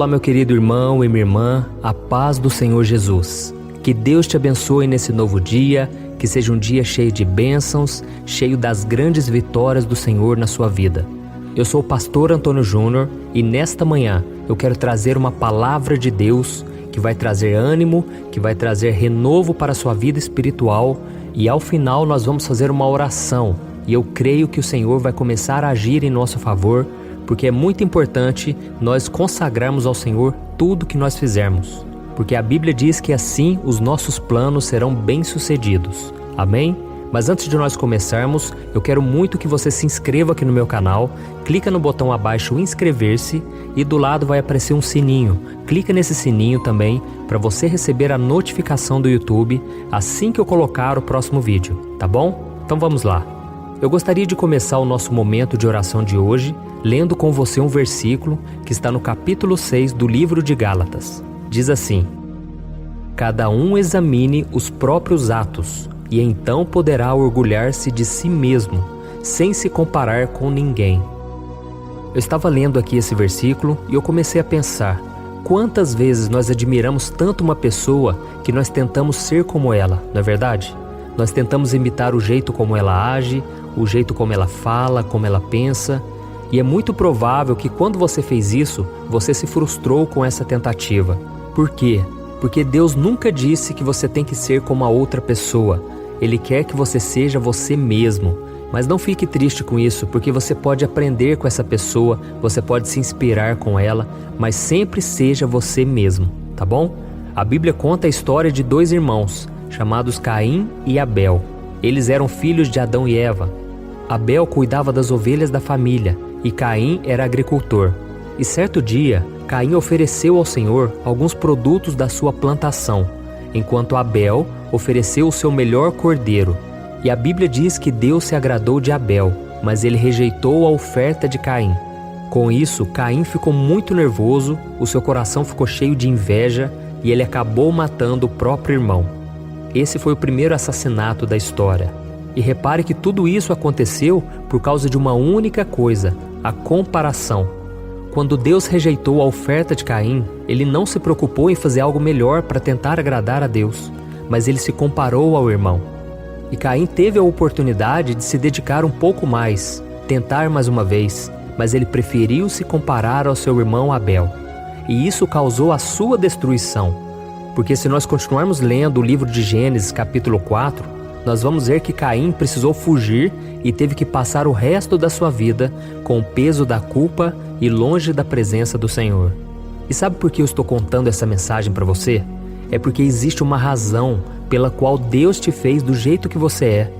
Olá, meu querido irmão e minha irmã, a paz do Senhor Jesus. Que Deus te abençoe nesse novo dia, que seja um dia cheio de bênçãos, cheio das grandes vitórias do Senhor na sua vida. Eu sou o pastor Antônio Júnior e nesta manhã eu quero trazer uma palavra de Deus que vai trazer ânimo, que vai trazer renovo para a sua vida espiritual e ao final nós vamos fazer uma oração e eu creio que o Senhor vai começar a agir em nosso favor, porque é muito importante nós consagrarmos ao Senhor tudo que nós fizermos, porque a Bíblia diz que assim os nossos planos serão bem-sucedidos. Amém? Mas antes de nós começarmos, eu quero muito que você se inscreva aqui no meu canal, clica no botão abaixo inscrever-se e do lado vai aparecer um sininho. Clica nesse sininho também para você receber a notificação do YouTube assim que eu colocar o próximo vídeo, tá bom? Então vamos lá. Eu gostaria de começar o nosso momento de oração de hoje lendo com você um versículo que está no capítulo 6 do livro de Gálatas. Diz assim: cada um examine os próprios atos e então poderá orgulhar-se de si mesmo, sem se comparar com ninguém. Eu estava lendo aqui esse versículo e eu comecei a pensar, quantas vezes nós admiramos tanto uma pessoa que nós tentamos ser como ela, não é verdade? Nós tentamos imitar o jeito como ela age, o jeito como ela fala, como ela pensa, e é muito provável que quando você fez isso, você se frustrou com essa tentativa. Por quê? Porque Deus nunca disse que você tem que ser como a outra pessoa. Ele quer que você seja você mesmo. Mas não fique triste com isso, porque você pode aprender com essa pessoa, você pode se inspirar com ela, mas sempre seja você mesmo, tá bom? A Bíblia conta a história de dois irmãos, chamados Caim e Abel. Eles eram filhos de Adão e Eva. Abel cuidava das ovelhas da família e Caim era agricultor. E certo dia, Caim ofereceu ao Senhor alguns produtos da sua plantação, enquanto Abel ofereceu o seu melhor cordeiro. E a Bíblia diz que Deus se agradou de Abel, mas ele rejeitou a oferta de Caim. Com isso, Caim ficou muito nervoso, o seu coração ficou cheio de inveja e ele acabou matando o próprio irmão. Esse foi o primeiro assassinato da história. E repare que tudo isso aconteceu por causa de uma única coisa, a comparação. Quando Deus rejeitou a oferta de Caim, ele não se preocupou em fazer algo melhor para tentar agradar a Deus, mas ele se comparou ao irmão. E Caim teve a oportunidade de se dedicar um pouco mais, tentar mais uma vez, mas ele preferiu se comparar ao seu irmão Abel. E isso causou a sua destruição. Porque se nós continuarmos lendo o livro de Gênesis capítulo 4, nós vamos ver que Caim precisou fugir e teve que passar o resto da sua vida com o peso da culpa e longe da presença do Senhor. E sabe por que eu estou contando essa mensagem para você? É porque existe uma razão pela qual Deus te fez do jeito que você é.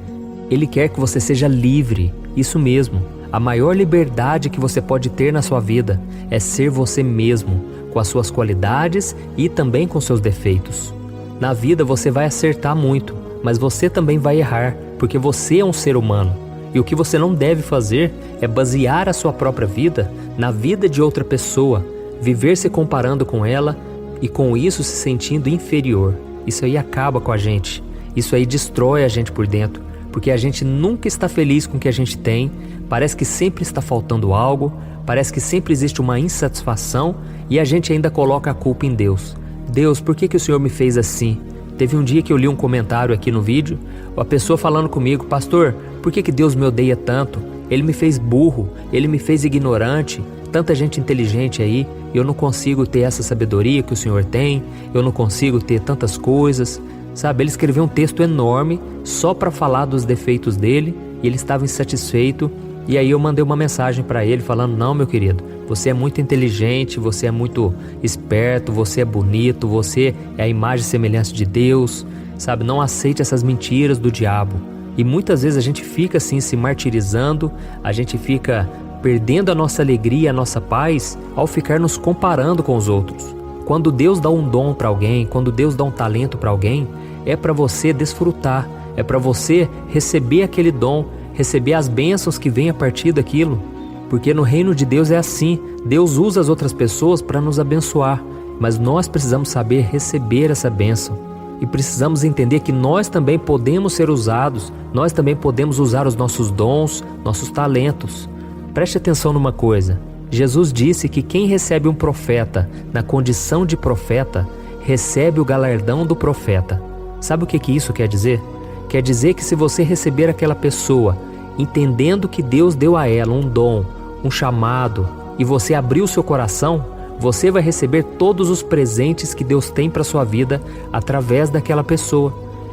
Ele quer que você seja livre, isso mesmo. A maior liberdade que você pode ter na sua vida é ser você mesmo, com as suas qualidades e também com seus defeitos. Na vida você vai acertar muito, mas você também vai errar, porque você é um ser humano. E o que você não deve fazer é basear a sua própria vida na vida de outra pessoa, viver se comparando com ela e com isso se sentindo inferior. Isso aí acaba com a gente, isso aí destrói a gente por dentro, porque a gente nunca está feliz com o que a gente tem, parece que sempre está faltando algo, parece que sempre existe uma insatisfação e a gente ainda coloca a culpa em Deus. Deus, por que o Senhor me fez assim? Teve um dia que eu li um comentário aqui no vídeo, a pessoa falando comigo, pastor, por que Deus me odeia tanto? Ele me fez burro, ele me fez ignorante, tanta gente inteligente aí, eu não consigo ter essa sabedoria que o Senhor tem, eu não consigo ter tantas coisas, sabe? Ele escreveu um texto enorme só para falar dos defeitos dele e ele estava insatisfeito e aí eu mandei uma mensagem para ele falando, não meu querido, você é muito inteligente, você é muito esperto, você é bonito, você é a imagem e semelhança de Deus, sabe? Não aceite essas mentiras do diabo. E muitas vezes a gente fica assim se martirizando, a gente fica perdendo a nossa alegria, a nossa paz ao ficar nos comparando com os outros. Quando Deus dá um dom para alguém, quando Deus dá um talento para alguém, é para você desfrutar, é para você receber aquele dom, receber as bênçãos que vêm a partir daquilo. Porque no reino de Deus é assim, Deus usa as outras pessoas para nos abençoar, mas nós precisamos saber receber essa bênção. E precisamos entender que nós também podemos ser usados, nós também podemos usar os nossos dons, nossos talentos. Preste atenção numa coisa, Jesus disse que quem recebe um profeta na condição de profeta, recebe o galardão do profeta. Sabe o que isso quer dizer? Quer dizer que se você receber aquela pessoa, entendendo que Deus deu a ela um dom, um chamado, e você abrir o seu coração, você vai receber todos os presentes que Deus tem para sua vida através daquela pessoa.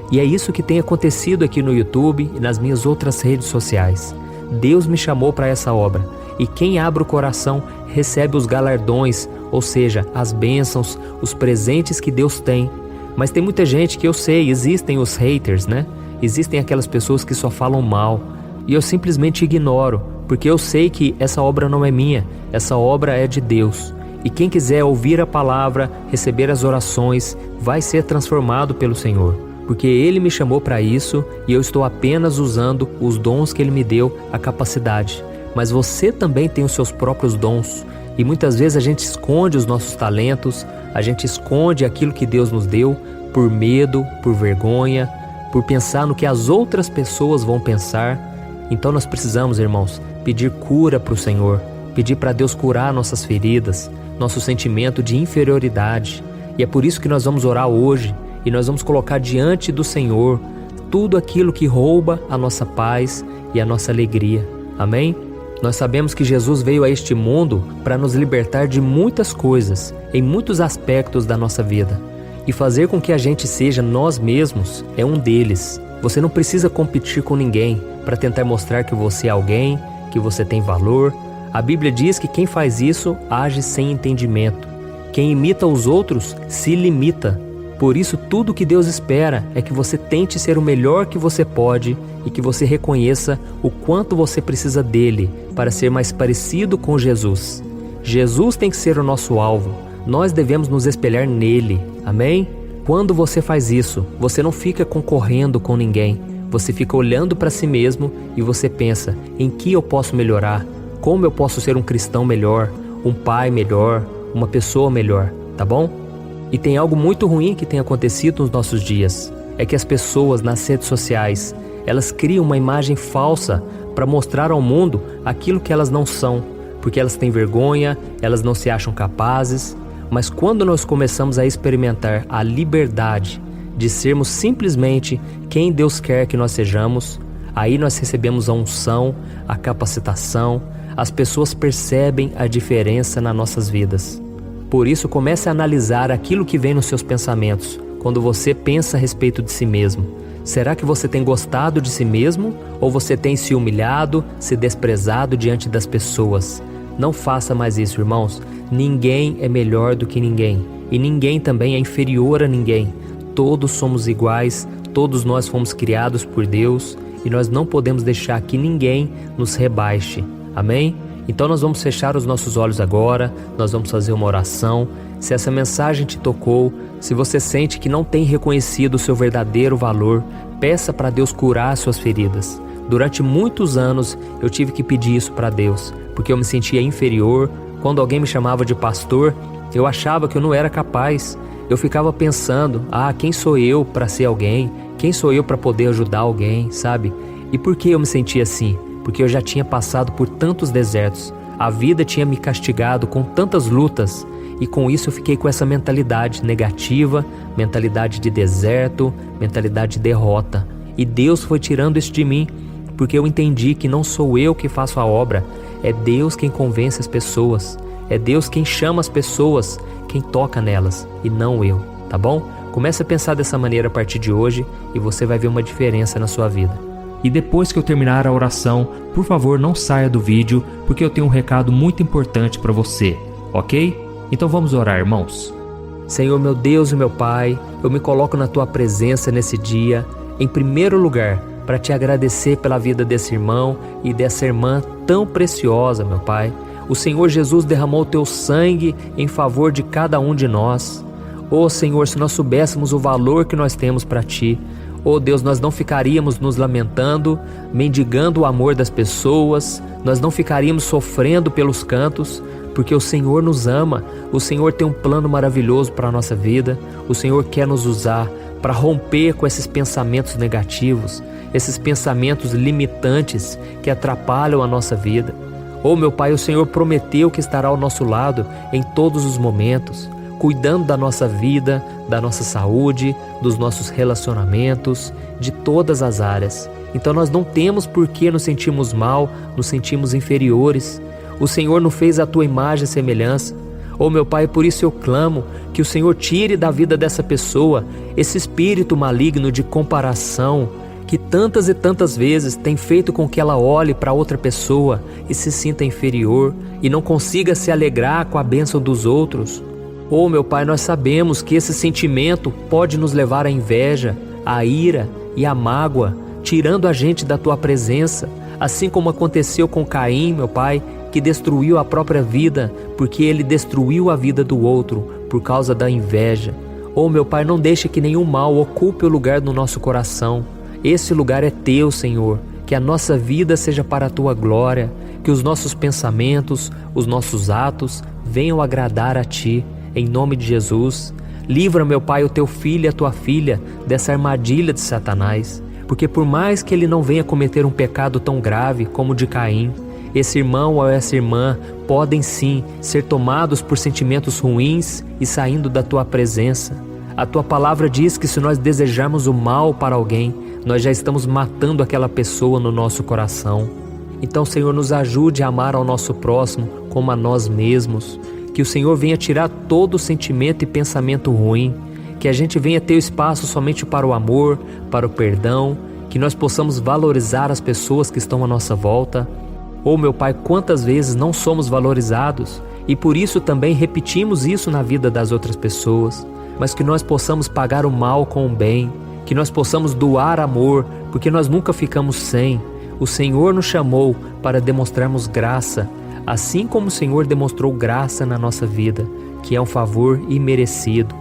E é isso que tem acontecido aqui no YouTube e nas minhas outras redes sociais. Deus me chamou para essa obra, e quem abre o coração recebe os galardões, ou seja, as bênçãos, os presentes que Deus tem. Mas tem muita gente que eu sei, existem os haters, né? Existem aquelas pessoas que só falam mal, e eu simplesmente ignoro, porque eu sei que essa obra não é minha, essa obra é de Deus. E quem quiser ouvir a palavra, receber as orações, vai ser transformado pelo Senhor, porque Ele me chamou para isso e eu estou apenas usando os dons que Ele me deu, a capacidade. Mas você também tem os seus próprios dons, e muitas vezes a gente esconde os nossos talentos, a gente esconde aquilo que Deus nos deu por medo, por vergonha, por pensar no que as outras pessoas vão pensar. Então nós precisamos, irmãos, pedir cura para o Senhor, pedir para Deus curar nossas feridas, nosso sentimento de inferioridade. E é por isso que nós vamos orar hoje, e nós vamos colocar diante do Senhor tudo aquilo que rouba a nossa paz e a nossa alegria. Amém? Nós sabemos que Jesus veio a este mundo para nos libertar de muitas coisas, em muitos aspectos da nossa vida. E fazer com que a gente seja nós mesmos é um deles. Você não precisa competir com ninguém para tentar mostrar que você é alguém, que você tem valor. A Bíblia diz que quem faz isso age sem entendimento. Quem imita os outros se limita. Por isso, tudo que Deus espera é que você tente ser o melhor que você pode e que você reconheça o quanto você precisa dele para ser mais parecido com Jesus. Jesus tem que ser o nosso alvo. Nós devemos nos espelhar nele. Amém? Quando você faz isso, você não fica concorrendo com ninguém. Você fica olhando para si mesmo e você pensa: em que eu posso melhorar? Como eu posso ser um cristão melhor, um pai melhor, uma pessoa melhor, tá bom? E tem algo muito ruim que tem acontecido nos nossos dias. É que as pessoas nas redes sociais, elas criam uma imagem falsa para mostrar ao mundo aquilo que elas não são, porque elas têm vergonha, elas não se acham capazes. Mas quando nós começamos a experimentar a liberdade de sermos simplesmente quem Deus quer que nós sejamos, aí nós recebemos a unção, a capacitação, as pessoas percebem a diferença nas nossas vidas. Por isso, comece a analisar aquilo que vem nos seus pensamentos, quando você pensa a respeito de si mesmo. Será que você tem gostado de si mesmo ou você tem se humilhado, se desprezado diante das pessoas? Não faça mais isso, irmãos. Ninguém é melhor do que ninguém e ninguém também é inferior a ninguém. Todos somos iguais, todos nós fomos criados por Deus e nós não podemos deixar que ninguém nos rebaixe. Amém? Então nós vamos fechar os nossos olhos agora, nós vamos fazer uma oração. Se essa mensagem te tocou, se você sente que não tem reconhecido o seu verdadeiro valor, peça para Deus curar as suas feridas. Durante muitos anos eu tive que pedir isso para Deus, porque eu me sentia inferior. Quando alguém me chamava de pastor, eu achava que eu não era capaz. Eu ficava pensando, quem sou eu para ser alguém? Quem sou eu para poder ajudar alguém, sabe? E por que eu me sentia assim? Porque eu já tinha passado por tantos desertos. A vida tinha me castigado com tantas lutas. E com isso eu fiquei com essa mentalidade negativa, mentalidade de deserto, mentalidade de derrota. E Deus foi tirando isso de mim, porque eu entendi que não sou eu que faço a obra. É Deus quem convence as pessoas. É Deus quem chama as pessoas, quem toca nelas, e não eu, tá bom? Comece a pensar dessa maneira a partir de hoje e você vai ver uma diferença na sua vida. E depois que eu terminar a oração, por favor não saia do vídeo, porque eu tenho um recado muito importante para você, ok? Então vamos orar, irmãos. Senhor, meu Deus e meu Pai, eu me coloco na Tua presença nesse dia, em primeiro lugar, para Te agradecer pela vida desse irmão e dessa irmã tão preciosa, meu Pai. O Senhor Jesus derramou o Teu sangue em favor de cada um de nós. Senhor, se nós soubéssemos o valor que nós temos para Ti, Deus, nós não ficaríamos nos lamentando, mendigando o amor das pessoas, nós não ficaríamos sofrendo pelos cantos, porque o Senhor nos ama, o Senhor tem um plano maravilhoso para a nossa vida, o Senhor quer nos usar para romper com esses pensamentos negativos, esses pensamentos limitantes que atrapalham a nossa vida. Oh, meu Pai, o Senhor prometeu que estará ao nosso lado em todos os momentos, cuidando da nossa vida, da nossa saúde, dos nossos relacionamentos, de todas as áreas. Então nós não temos por que nos sentirmos mal, nos sentirmos inferiores. O Senhor nos fez a tua imagem e semelhança. Oh, meu Pai, por isso eu clamo que o Senhor tire da vida dessa pessoa esse espírito maligno de comparação, que tantas e tantas vezes tem feito com que ela olhe para outra pessoa e se sinta inferior e não consiga se alegrar com a bênção dos outros. Oh, meu Pai, nós sabemos que esse sentimento pode nos levar à inveja, à ira e à mágoa, tirando a gente da tua presença, assim como aconteceu com Caim, meu Pai, que destruiu a própria vida, porque ele destruiu a vida do outro por causa da inveja. Oh, meu Pai, não deixe que nenhum mal ocupe o lugar no nosso coração. Esse lugar é teu, Senhor. Que a nossa vida seja para a tua glória, que os nossos pensamentos, os nossos atos venham agradar a ti. Em nome de Jesus, livra, meu Pai, o teu filho e a tua filha dessa armadilha de Satanás, porque por mais que ele não venha cometer um pecado tão grave como o de Caim, esse irmão ou essa irmã podem sim ser tomados por sentimentos ruins e saindo da tua presença. A tua palavra diz que se nós desejarmos o mal para alguém, nós já estamos matando aquela pessoa no nosso coração. Então, Senhor, nos ajude a amar ao nosso próximo como a nós mesmos. Que o Senhor venha tirar todo sentimento e pensamento ruim. Que a gente venha ter espaço somente para o amor, para o perdão. Que nós possamos valorizar as pessoas que estão à nossa volta. Oh, meu Pai, quantas vezes não somos valorizados e por isso também repetimos isso na vida das outras pessoas. Mas que nós possamos pagar o mal com o bem. Que nós possamos doar amor, porque nós nunca ficamos sem. O Senhor nos chamou para demonstrarmos graça, assim como o Senhor demonstrou graça na nossa vida, que é um favor imerecido.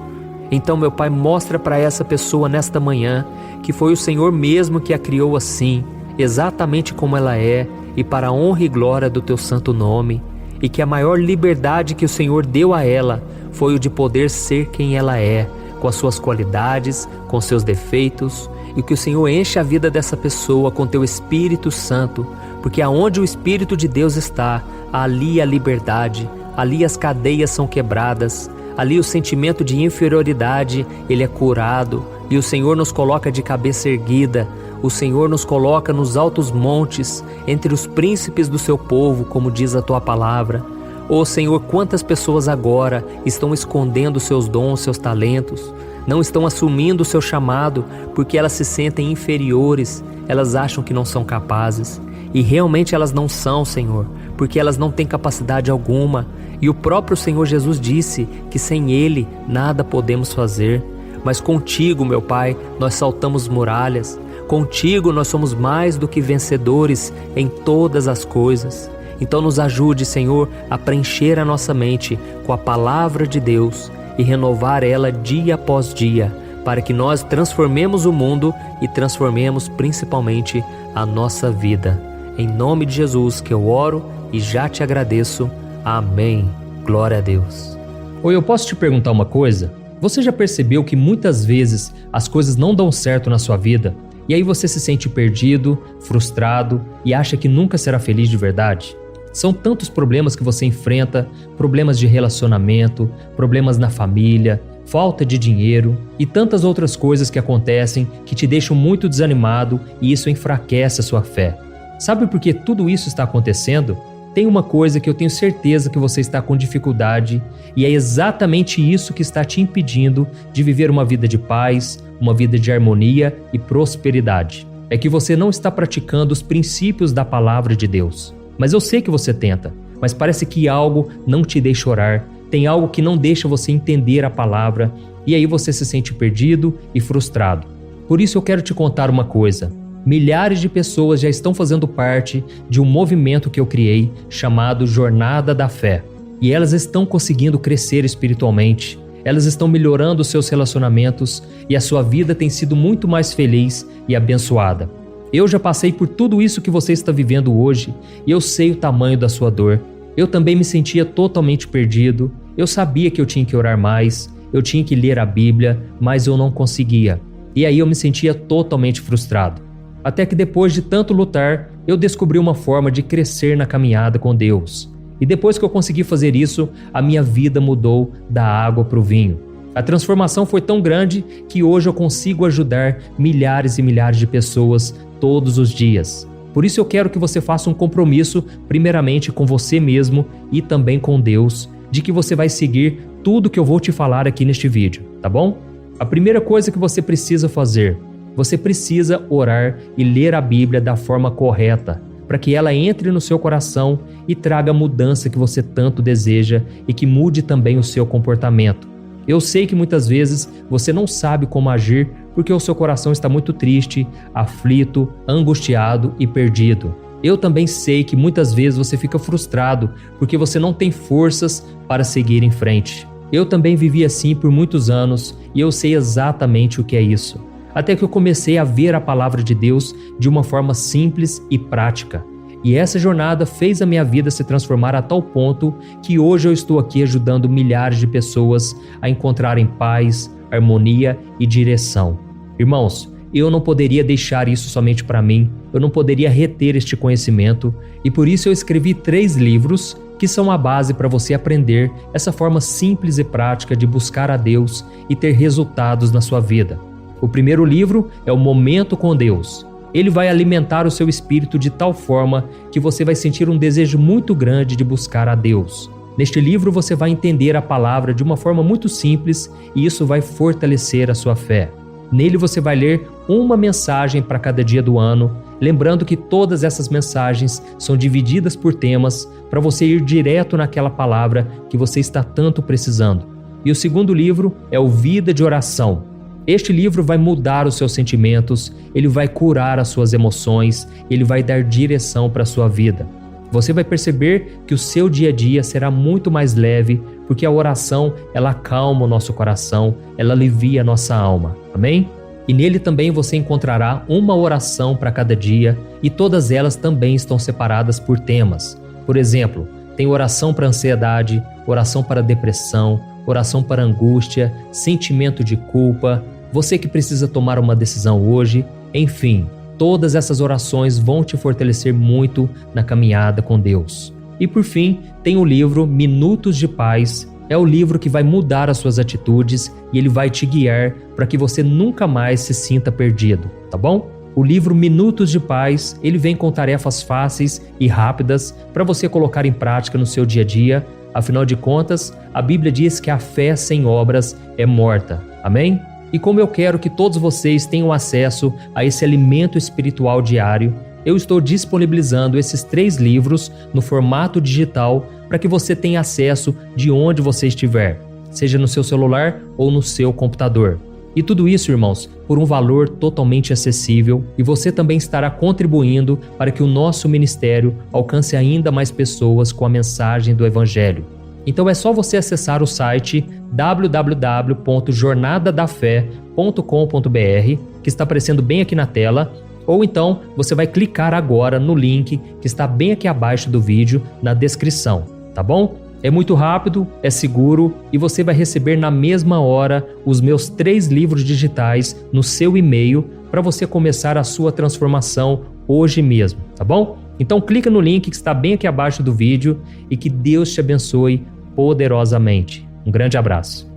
Então, meu Pai, mostra para essa pessoa nesta manhã que foi o Senhor mesmo que a criou assim, exatamente como ela é, e para a honra e glória do teu santo nome, e que a maior liberdade que o Senhor deu a ela foi o de poder ser quem ela é, com as suas qualidades, com seus defeitos, e que o Senhor enche a vida dessa pessoa com teu Espírito Santo, porque aonde o Espírito de Deus está, ali a liberdade, ali as cadeias são quebradas, ali o sentimento de inferioridade, ele é curado, e o Senhor nos coloca de cabeça erguida, o Senhor nos coloca nos altos montes, entre os príncipes do seu povo, como diz a tua palavra. Ó Senhor, quantas pessoas agora estão escondendo seus dons, seus talentos, não estão assumindo o seu chamado porque elas se sentem inferiores, elas acham que não são capazes. E realmente elas não são, Senhor, porque elas não têm capacidade alguma. E o próprio Senhor Jesus disse que sem Ele nada podemos fazer. Mas contigo, meu Pai, nós saltamos muralhas. Contigo nós somos mais do que vencedores em todas as coisas. Então nos ajude, Senhor, a preencher a nossa mente com a palavra de Deus e renovar ela dia após dia, para que nós transformemos o mundo e transformemos principalmente a nossa vida. Em nome de Jesus que eu oro e já te agradeço. Amém. Glória a Deus. Oi, eu posso te perguntar uma coisa? Você já percebeu que muitas vezes as coisas não dão certo na sua vida? E aí você se sente perdido, frustrado e acha que nunca será feliz de verdade? São tantos problemas que você enfrenta, problemas de relacionamento, problemas na família, falta de dinheiro e tantas outras coisas que acontecem que te deixam muito desanimado e isso enfraquece a sua fé. Sabe por que tudo isso está acontecendo? Tem uma coisa que eu tenho certeza que você está com dificuldade e é exatamente isso que está te impedindo de viver uma vida de paz, uma vida de harmonia e prosperidade. É que você não está praticando os princípios da palavra de Deus. Mas eu sei que você tenta, mas parece que algo não te deixa orar, tem algo que não deixa você entender a palavra e aí você se sente perdido e frustrado. Por isso eu quero te contar uma coisa. Milhares de pessoas já estão fazendo parte de um movimento que eu criei chamado Jornada da Fé. E elas estão conseguindo crescer espiritualmente, elas estão melhorando os seus relacionamentos e a sua vida tem sido muito mais feliz e abençoada. Eu já passei por tudo isso que você está vivendo hoje e eu sei o tamanho da sua dor. Eu também me sentia totalmente perdido, eu sabia que eu tinha que orar mais, eu tinha que ler a Bíblia, mas eu não conseguia. E aí eu me sentia totalmente frustrado. Até que depois de tanto lutar, eu descobri uma forma de crescer na caminhada com Deus. E depois que eu consegui fazer isso, a minha vida mudou da água para o vinho. A transformação foi tão grande que hoje eu consigo ajudar milhares e milhares de pessoas todos os dias. Por isso eu quero que você faça um compromisso, primeiramente com você mesmo e também com Deus, de que você vai seguir tudo que eu vou te falar aqui neste vídeo, tá bom? A primeira coisa que você precisa fazer, você precisa orar e ler a Bíblia da forma correta, para que ela entre no seu coração e traga a mudança que você tanto deseja e que mude também o seu comportamento. Eu sei que muitas vezes você não sabe como agir porque o seu coração está muito triste, aflito, angustiado e perdido. Eu também sei que muitas vezes você fica frustrado porque você não tem forças para seguir em frente. Eu também vivi assim por muitos anos e eu sei exatamente o que é isso. Até que eu comecei a ver a palavra de Deus de uma forma simples e prática. E essa jornada fez a minha vida se transformar a tal ponto que hoje eu estou aqui ajudando milhares de pessoas a encontrarem paz, harmonia e direção. Irmãos, eu não poderia deixar isso somente para mim, eu não poderia reter este conhecimento e por isso eu escrevi 3 livros que são a base para você aprender essa forma simples e prática de buscar a Deus e ter resultados na sua vida. O primeiro livro é o Momento com Deus. Ele vai alimentar o seu espírito de tal forma que você vai sentir um desejo muito grande de buscar a Deus. Neste livro você vai entender a palavra de uma forma muito simples e isso vai fortalecer a sua fé. Nele você vai ler uma mensagem para cada dia do ano, lembrando que todas essas mensagens são divididas por temas para você ir direto naquela palavra que você está tanto precisando. E o segundo livro é o Vida de Oração. Este livro vai mudar os seus sentimentos, ele vai curar as suas emoções, ele vai dar direção para a sua vida. Você vai perceber que o seu dia a dia será muito mais leve, porque a oração, ela acalma o nosso coração, ela alivia a nossa alma. Amém? E nele também você encontrará uma oração para cada dia e todas elas também estão separadas por temas. Por exemplo, tem oração para ansiedade, oração para depressão, oração para angústia, sentimento de culpa, você que precisa tomar uma decisão hoje, enfim, todas essas orações vão te fortalecer muito na caminhada com Deus. E por fim, tem o livro Minutos de Paz. É o livro que vai mudar as suas atitudes e ele vai te guiar para que você nunca mais se sinta perdido, tá bom? O livro Minutos de Paz, ele vem com tarefas fáceis e rápidas para você colocar em prática no seu dia a dia. Afinal de contas, a Bíblia diz que a fé sem obras é morta. Amém? E como eu quero que todos vocês tenham acesso a esse alimento espiritual diário, eu estou disponibilizando esses 3 livros no formato digital para que você tenha acesso de onde você estiver, seja no seu celular ou no seu computador. E tudo isso, irmãos, por um valor totalmente acessível e você também estará contribuindo para que o nosso ministério alcance ainda mais pessoas com a mensagem do Evangelho. Então é só você acessar o site www.jornadadafé.com.br, que está aparecendo bem aqui na tela, ou então você vai clicar agora no link que está bem aqui abaixo do vídeo, na descrição, tá bom? É muito rápido, é seguro e você vai receber na mesma hora os meus 3 livros digitais no seu e-mail para você começar a sua transformação hoje mesmo, tá bom? Então clica no link que está bem aqui abaixo do vídeo e que Deus te abençoe poderosamente. Um grande abraço.